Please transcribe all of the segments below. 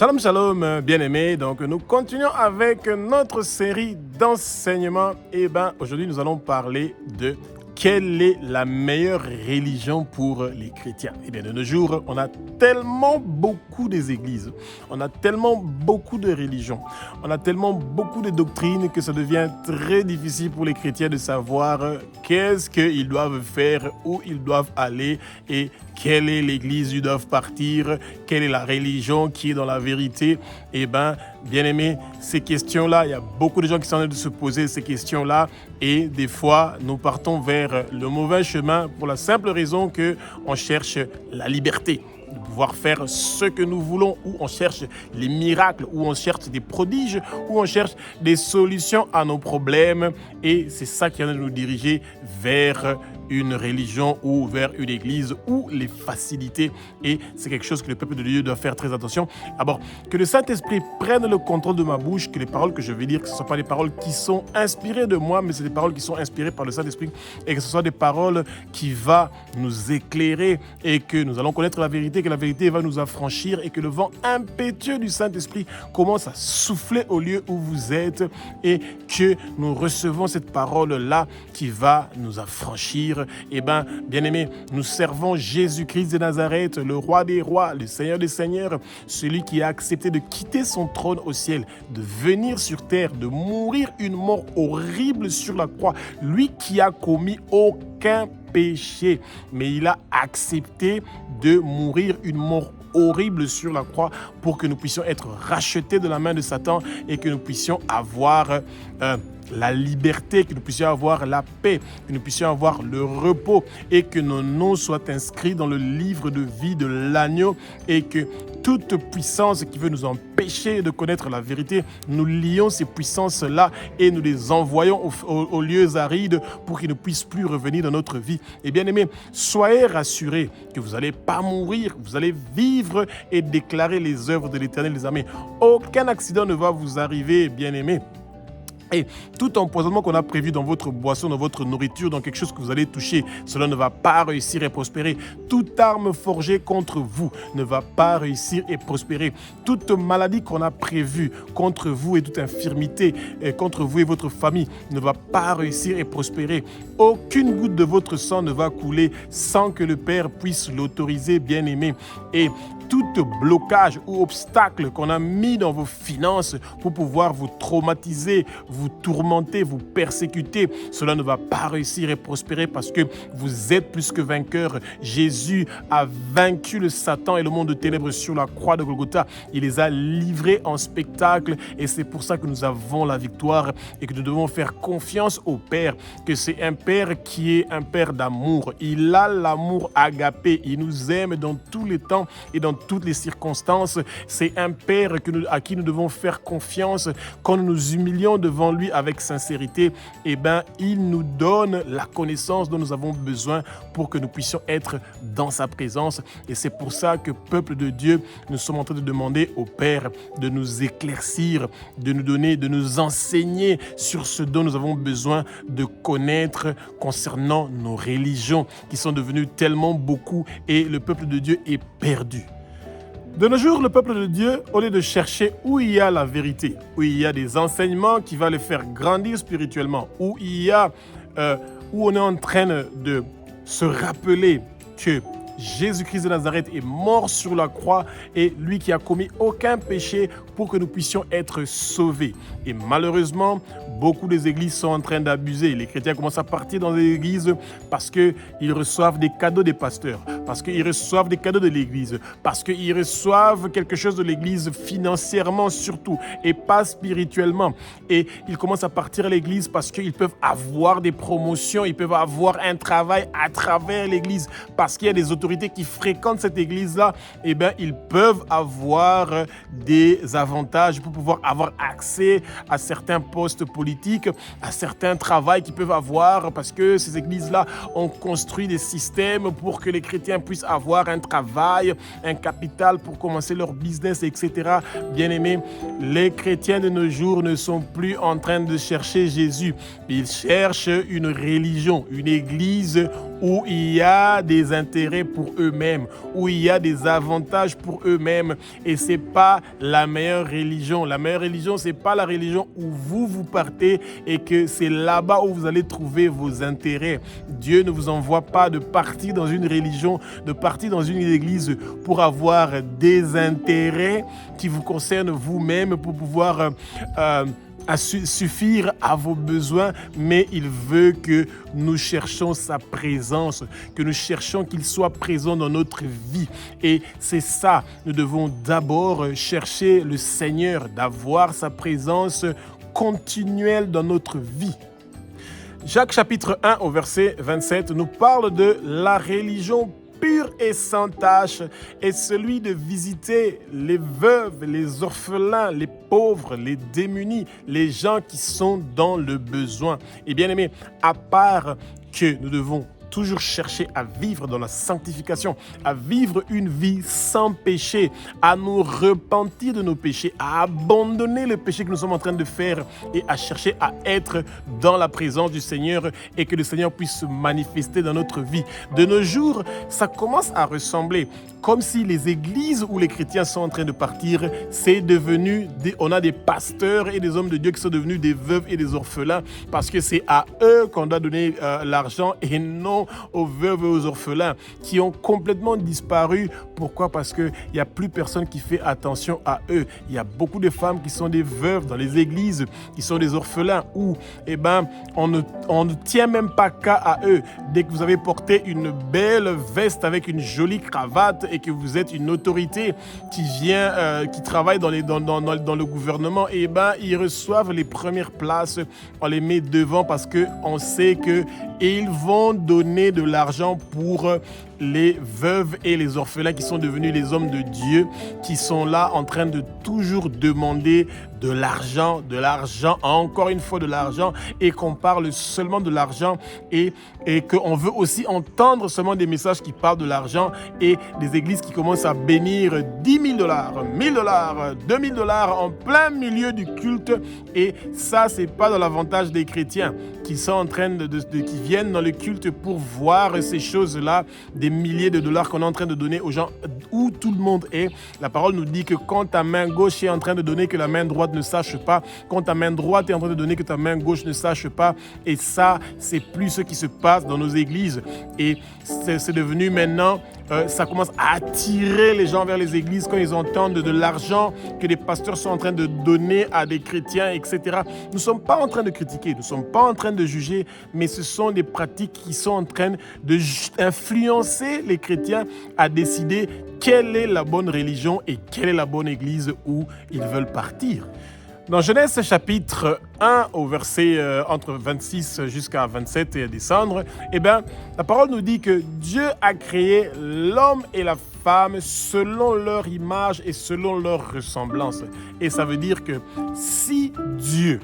Shalom, shalom, bien-aimés. Donc, nous continuons avec notre série d'enseignements. Aujourd'hui, nous allons parler de quelle est la meilleure religion pour les chrétiens. De nos jours, on a tellement beaucoup des églises, on a tellement beaucoup de religions, on a tellement beaucoup de doctrines que ça devient très difficile pour les chrétiens de savoir qu'est-ce qu'ils doivent faire, où ils doivent aller et quelle est l'église où ils doivent partir, quelle est la religion qui est dans la vérité. Bien aimé, ces questions-là, il y a beaucoup de gens qui sont en train de se poser ces questions-là et des fois, nous partons vers le mauvais chemin pour la simple raison qu'on cherche la liberté de pouvoir faire ce que nous voulons, où on cherche les miracles, où on cherche des prodiges, où on cherche des solutions à nos problèmes. Et c'est ça qui va nous diriger vers une religion ou vers une église où les facilités. Et c'est quelque chose que le peuple de Dieu doit faire très attention. D'abord, que le Saint-Esprit prenne le contrôle de ma bouche, que les paroles que je vais dire, que ce ne soient pas des paroles qui sont inspirées de moi, mais c'est des paroles qui sont inspirées par le Saint-Esprit et que ce soit des paroles qui vont nous éclairer et que nous allons connaître la vérité, que la vérité va nous affranchir et que le vent impétueux du Saint-Esprit commence à souffler au lieu où vous êtes et que nous recevons cette parole-là qui va nous affranchir. Bien-aimés, nous servons Jésus-Christ de Nazareth, le roi des rois, le Seigneur des seigneurs, celui qui a accepté de quitter son trône au ciel, de venir sur terre, de mourir une mort horrible sur la croix, lui qui a commis aucun péché, mais il a accepté de mourir une mort horrible sur la croix pour que nous puissions être rachetés de la main de Satan et que nous puissions avoir la liberté, que nous puissions avoir la paix, que nous puissions avoir le repos et que nos noms soient inscrits dans le livre de vie de l'agneau et que toute puissance qui veut nous empêcher de connaître la vérité, nous lions ces puissances-là et nous les envoyons aux lieux arides pour qu'ils ne puissent plus revenir dans notre vie. Et bien aimés, soyez rassurés que vous n'allez pas mourir, vous allez vivre et déclarer les œuvres de l'Éternel des armées. Aucun accident ne va vous arriver, bien aimés. Et tout empoisonnement qu'on a prévu dans votre boisson, dans votre nourriture, dans quelque chose que vous allez toucher, cela ne va pas réussir et prospérer. Toute arme forgée contre vous ne va pas réussir et prospérer. Toute maladie qu'on a prévue contre vous et toute infirmité contre vous et votre famille ne va pas réussir et prospérer. Aucune goutte de votre sang ne va couler sans que le Père puisse l'autoriser, bien aimé. Et tout blocage ou obstacle qu'on a mis dans vos finances pour pouvoir vous traumatiser, vous tourmenter, vous persécuter, cela ne va pas réussir et prospérer parce que vous êtes plus que vainqueur. Jésus a vaincu le Satan et le monde de ténèbres sur la croix de Golgotha. Il les a livrés en spectacle et c'est pour ça que nous avons la victoire et que nous devons faire confiance au Père, que c'est un Père qui est un Père d'amour. Il a l'amour agapé. Il nous aime dans tous les temps et dans toutes les circonstances. C'est un Père à qui nous devons faire confiance. Quand nous nous humilions devant lui avec sincérité, il nous donne la connaissance dont nous avons besoin pour que nous puissions être dans sa présence. Et c'est pour ça que, peuple de Dieu, nous sommes en train de demander au Père de nous éclaircir, de nous donner, de nous enseigner sur ce dont nous avons besoin de connaître concernant nos religions qui sont devenues tellement beaucoup et le peuple de Dieu est perdu. De nos jours, le peuple de Dieu, au lieu de chercher où il y a la vérité, où il y a des enseignements qui vont les faire grandir spirituellement, où on est en train de se rappeler que Jésus-Christ de Nazareth est mort sur la croix et lui qui a commis aucun péché pour que nous puissions être sauvés. Et malheureusement, beaucoup des églises sont en train d'abuser. Les chrétiens commencent à partir dans les églises parce qu'ils reçoivent des cadeaux des pasteurs, parce qu'ils reçoivent des cadeaux de l'église, parce qu'ils reçoivent quelque chose de l'église financièrement surtout et pas spirituellement. Et ils commencent à partir à l'église parce qu'ils peuvent avoir des promotions, ils peuvent avoir un travail à travers l'église, parce qu'il y a des autorités qui fréquentent cette église-là, ils peuvent avoir des avantages avantages, pour pouvoir avoir accès à certains postes politiques, à certains travails qu'ils peuvent avoir, parce que ces églises-là ont construit des systèmes pour que les chrétiens puissent avoir un travail, un capital pour commencer leur business, etc. Bien-aimés, les chrétiens de nos jours ne sont plus en train de chercher Jésus. Ils cherchent une religion, une église où il y a des intérêts pour eux-mêmes, où il y a des avantages pour eux-mêmes. Et ce n'est pas la meilleure religion. La meilleure religion, ce n'est pas la religion où vous partez et que c'est là-bas où vous allez trouver vos intérêts. Dieu ne vous envoie pas de partir dans une religion, de partir dans une église pour avoir des intérêts qui vous concernent vous-même, pour pouvoir suffire à vos besoins, mais il veut que nous cherchions sa présence, que nous cherchions qu'il soit présent dans notre vie. Et c'est ça, nous devons d'abord chercher le Seigneur, d'avoir sa présence continuelle dans notre vie. Jacques chapitre 1 au verset 27 nous parle de la religion pur et sans tâche est celui de visiter les veuves, les orphelins, les pauvres, les démunis, les gens qui sont dans le besoin. Et bien aimé, à part que nous devons toujours chercher à vivre dans la sanctification, à vivre une vie sans péché, à nous repentir de nos péchés, à abandonner le péché que nous sommes en train de faire et à chercher à être dans la présence du Seigneur et que le Seigneur puisse se manifester dans notre vie. De nos jours, ça commence à ressembler comme si les églises où les chrétiens sont en train de partir, c'est devenu, on a des pasteurs et des hommes de Dieu qui sont devenus des veuves et des orphelins parce que c'est à eux qu'on doit donner l'argent et non aux veuves et aux orphelins qui ont complètement disparu. Pourquoi? Parce qu'il n'y a plus personne qui fait attention à eux. Il y a beaucoup de femmes qui sont des veuves dans les églises, qui sont des orphelins où on ne tient même pas cas à eux. Dès que vous avez porté une belle veste avec une jolie cravate et que vous êtes une autorité qui vient, qui travaille dans le gouvernement, ils reçoivent les premières places, on les met devant parce qu'on sait qu'ils vont donner de l'argent pour les veuves et les orphelins qui sont devenus les hommes de Dieu, qui sont là en train de toujours demander de l'argent, encore une fois de l'argent, et qu'on parle seulement de l'argent et qu'on veut aussi entendre seulement des messages qui parlent de l'argent et des églises qui commencent à bénir 10 000 $, 1 000 $, 2 000 $ en plein milieu du culte. Et ça, c'est pas dans l'avantage des chrétiens qui sont en train qui viennent dans le culte pour voir ces choses-là, des milliers de dollars qu'on est en train de donner aux gens où tout le monde est. La parole nous dit que quand ta main gauche est en train de donner, que la main droite ne sache pas. Quand ta main droite est en train de donner, que ta main gauche ne sache pas. Et ça, c'est plus ce qui se passe dans nos églises. Et c'est devenu maintenant, ça commence à attirer les gens vers les églises quand ils entendent de l'argent que les pasteurs sont en train de donner à des chrétiens, etc. Nous ne sommes pas en train de critiquer, nous ne sommes pas en train de juger, mais ce sont des pratiques qui sont en train d'influencer les chrétiens à décider quelle est la bonne religion et quelle est la bonne église où ils veulent partir. Dans Genèse chapitre 1 au verset entre 26 jusqu'à 27 et à descendre, la parole nous dit que Dieu a créé l'homme et la femme selon leur image et selon leur ressemblance. Et ça veut dire que si Dieu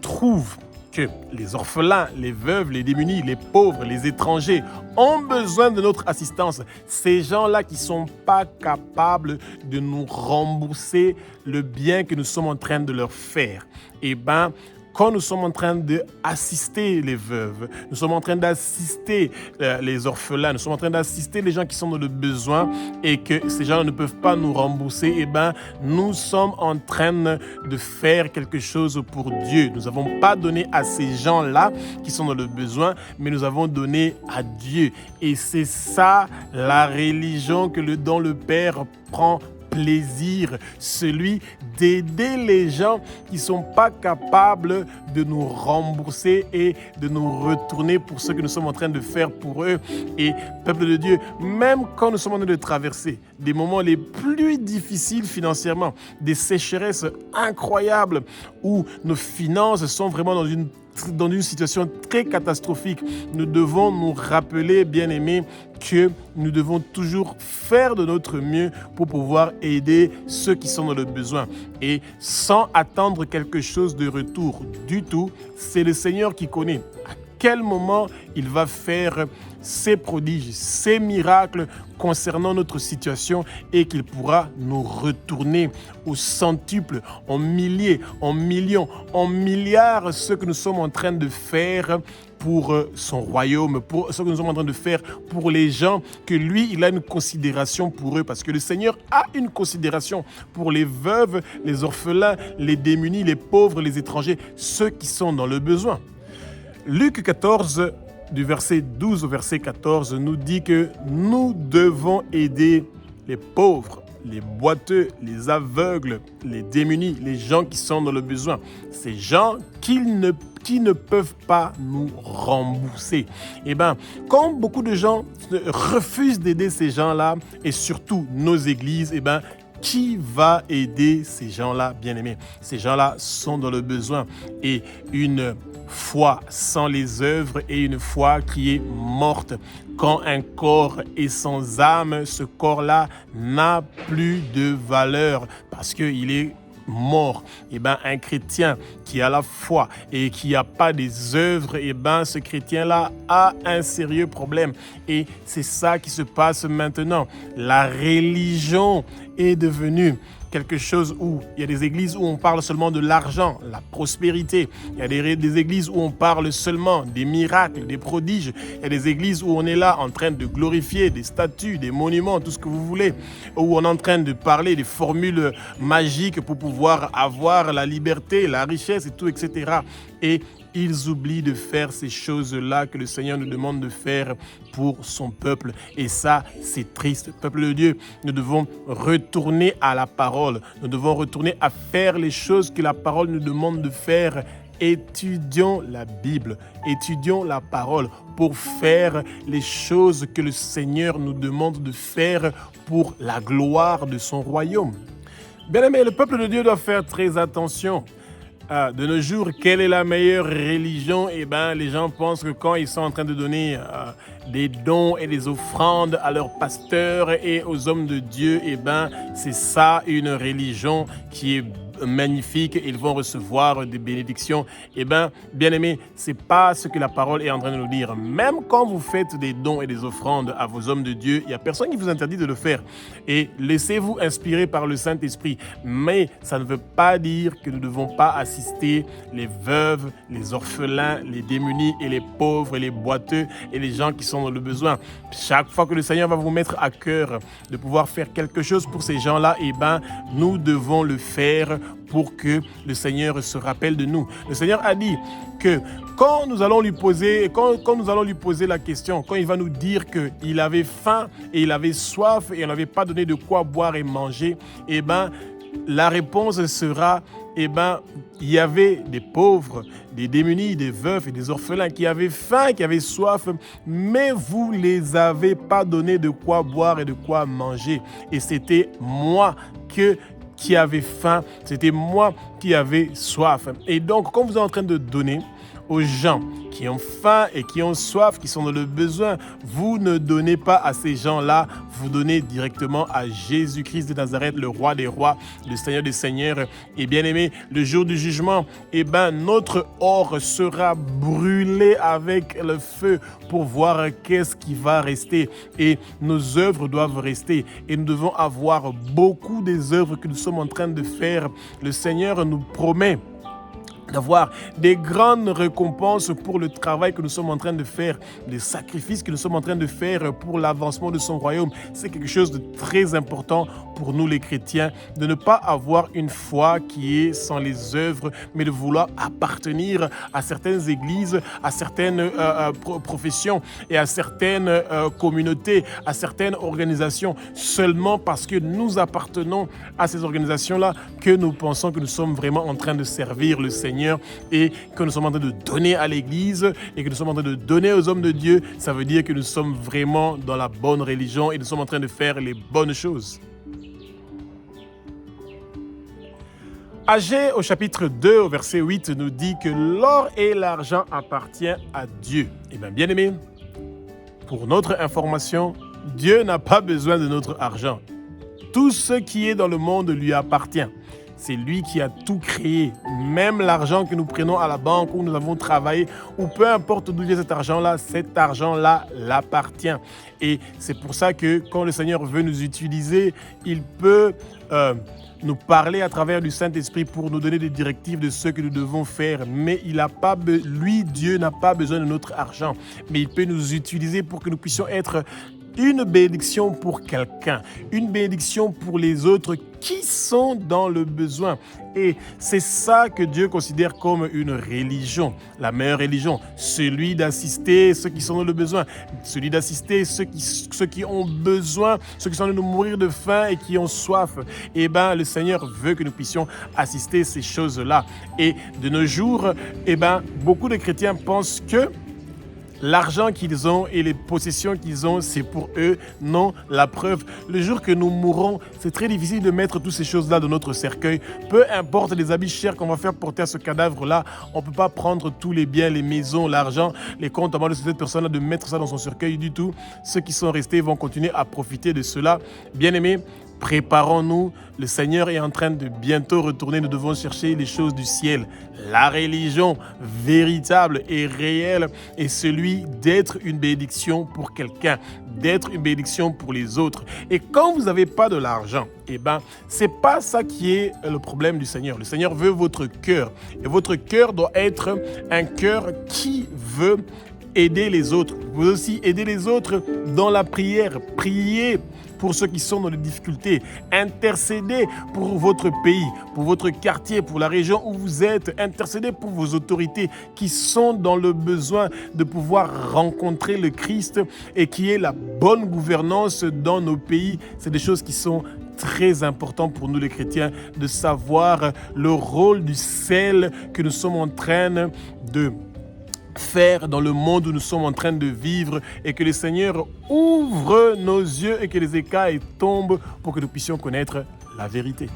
trouve que les orphelins, les veuves, les démunis, les pauvres, les étrangers ont besoin de notre assistance, ces gens-là qui ne sont pas capables de nous rembourser le bien que nous sommes en train de leur faire, quand nous sommes en train d'assister les veuves, nous sommes en train d'assister les orphelins, nous sommes en train d'assister les gens qui sont dans le besoin et que ces gens ne peuvent pas nous rembourser, nous sommes en train de faire quelque chose pour Dieu. Nous n'avons pas donné à ces gens-là qui sont dans le besoin, mais nous avons donné à Dieu. Et c'est ça la religion dont le Père prend plaisir, celui d'aider les gens qui ne sont pas capables de nous rembourser et de nous retourner pour ce que nous sommes en train de faire pour eux. Et peuple de Dieu, même quand nous sommes en train de traverser des moments les plus difficiles financièrement, des sécheresses incroyables où nos finances sont vraiment dans une situation très catastrophique, nous devons nous rappeler, bien-aimés, que nous devons toujours faire de notre mieux pour pouvoir aider ceux qui sont dans le besoin. Et sans attendre quelque chose de retour du tout, c'est le Seigneur qui connaît à quel moment il va faire ses prodiges, ses miracles concernant notre situation et qu'il pourra nous retourner au centuple, en milliers, en millions, en milliards ce que nous sommes en train de faire pour son royaume, pour ce que nous sommes en train de faire pour les gens, que lui, il a une considération pour eux, parce que le Seigneur a une considération pour les veuves, les orphelins, les démunis, les pauvres, les étrangers, ceux qui sont dans le besoin. Luc 14, du verset 12 au verset 14, nous dit que nous devons aider les pauvres, les boiteux, les aveugles, les démunis, les gens qui sont dans le besoin. Ces gens qui ne peuvent pas nous rembourser. Eh bien, quand beaucoup de gens refusent d'aider ces gens-là, et surtout nos églises, eh bien, qui va aider ces gens-là, bien-aimés? Ces gens-là sont dans le besoin. Et une foi sans les œuvres est une foi qui est morte. Quand un corps est sans âme, ce corps-là n'a plus de valeur parce qu'il est mort. Eh ben, un chrétien qui a la foi et qui n'a pas des œuvres, eh ben, ce chrétien-là a un sérieux problème. Et c'est ça qui se passe maintenant. La religion est devenue quelque chose où il y a des églises où on parle seulement de l'argent, la prospérité. Il y a des églises où on parle seulement des miracles, des prodiges. Il y a des églises où on est là en train de glorifier des statues, des monuments, tout ce que vous voulez. Où on est en train de parler des formules magiques pour pouvoir avoir la liberté, la richesse et tout, etc. Et ils oublient de faire ces choses-là que le Seigneur nous demande de faire pour son peuple. Et ça, c'est triste. Peuple de Dieu, nous devons retourner à la parole. Nous devons retourner à faire les choses que la parole nous demande de faire. Étudions la Bible, étudions la parole pour faire les choses que le Seigneur nous demande de faire pour la gloire de son royaume. Bien-aimés, le peuple de Dieu doit faire très attention. De nos jours, quelle est la meilleure religion? Eh bien, les gens pensent que quand ils sont en train de donner des dons et des offrandes à leurs pasteurs et aux hommes de Dieu, eh bien, c'est ça une religion qui est magnifique, ils vont recevoir des bénédictions. Eh bien, bien-aimés, ce n'est pas ce que la parole est en train de nous dire. Même quand vous faites des dons et des offrandes à vos hommes de Dieu, il n'y a personne qui vous interdit de le faire. Et laissez-vous inspirer par le Saint-Esprit. Mais ça ne veut pas dire que nous ne devons pas assister les veuves, les orphelins, les démunis et les pauvres et les boiteux et les gens qui sont dans le besoin. Chaque fois que le Seigneur va vous mettre à cœur de pouvoir faire quelque chose pour ces gens-là, eh bien, nous devons le faire pour que le Seigneur se rappelle de nous. Le Seigneur a dit que quand nous allons lui poser la question, quand il va nous dire qu'il avait faim et il avait soif et on n'avait pas donné de quoi boire et manger, eh bien, la réponse sera, eh bien, il y avait des pauvres, des démunis, des veufs et des orphelins qui avaient faim, qui avaient soif, mais vous ne les avez pas donné de quoi boire et de quoi manger. Et c'était moi qui avait faim, c'était moi qui avais soif. Et donc, quand vous êtes en train de donner aux gens qui ont faim et qui ont soif, qui sont dans le besoin, vous ne donnez pas à ces gens-là, vous donnez directement à Jésus-Christ de Nazareth, le roi des rois, le Seigneur des seigneurs. Et bien aimé, le jour du jugement, eh ben, notre or sera brûlé avec le feu pour voir qu'est-ce qui va rester. Et nos œuvres doivent rester. Et nous devons avoir beaucoup des œuvres que nous sommes en train de faire. Le Seigneur nous promet d'avoir des grandes récompenses pour le travail que nous sommes en train de faire, les sacrifices que nous sommes en train de faire pour l'avancement de son royaume. C'est quelque chose de très important pour nous les chrétiens, de ne pas avoir une foi qui est sans les œuvres, mais de vouloir appartenir à certaines églises, à certaines professions et à certaines communautés, à certaines organisations, seulement parce que nous appartenons à ces organisations-là que nous pensons que nous sommes vraiment en train de servir le Seigneur. Seigneur et que nous sommes en train de donner à l'Église et que nous sommes en train de donner aux hommes de Dieu, ça veut dire que nous sommes vraiment dans la bonne religion et nous sommes en train de faire les bonnes choses. Agée au chapitre 2, au verset 8, nous dit que l'or et l'argent appartiennent à Dieu. Eh bien, bien-aimés, pour notre information, Dieu n'a pas besoin de notre argent. Tout ce qui est dans le monde lui appartient. C'est lui qui a tout créé. Même l'argent que nous prenons à la banque où nous avons travaillé, ou peu importe d'où vient cet argent-là l'appartient. Et c'est pour ça que quand le Seigneur veut nous utiliser, il peut nous parler à travers du Saint-Esprit pour nous donner des directives de ce que nous devons faire. Mais Dieu n'a pas besoin de notre argent. Mais il peut nous utiliser pour que nous puissions être une bénédiction pour quelqu'un, une bénédiction pour les autres qui sont dans le besoin. Et c'est ça que Dieu considère comme une religion, la meilleure religion, celui d'assister ceux qui sont dans le besoin, celui d'assister ceux qui ont besoin, ceux qui sont en train de mourir de faim et qui ont soif. Eh bien, le Seigneur veut que nous puissions assister ces choses-là. Et de nos jours, beaucoup de chrétiens pensent que l'argent qu'ils ont et les possessions qu'ils ont, c'est pour eux. Non, la preuve, le jour que nous mourrons, c'est très difficile de mettre toutes ces choses-là dans notre cercueil. Peu importe les habits chers qu'on va faire porter à ce cadavre-là, on ne peut pas prendre tous les biens, les maisons, l'argent, les comptes en banque de cette personne-là, de mettre ça dans son cercueil du tout. Ceux qui sont restés vont continuer à profiter de cela. Bien-aimés, préparons-nous, le Seigneur est en train de bientôt retourner, nous devons chercher les choses du ciel. La religion véritable et réelle est celui d'être une bénédiction pour quelqu'un, d'être une bénédiction pour les autres. Et quand vous n'avez pas de l'argent, c'est pas ça qui est le problème du Seigneur. Le Seigneur veut votre cœur. Et votre cœur doit être un cœur qui veut aider les autres. Vous pouvez aussi aider les autres dans la prière. Priez pour ceux qui sont dans les difficultés. Intercédez pour votre pays, pour votre quartier, pour la région où vous êtes. Intercédez pour vos autorités qui sont dans le besoin de pouvoir rencontrer le Christ et qui est la bonne gouvernance dans nos pays. C'est des choses qui sont très important pour nous les chrétiens de savoir le rôle du sel que nous sommes en train de faire dans le monde où nous sommes en train de vivre et que le Seigneur ouvre nos yeux et que les écailles tombent pour que nous puissions connaître la vérité.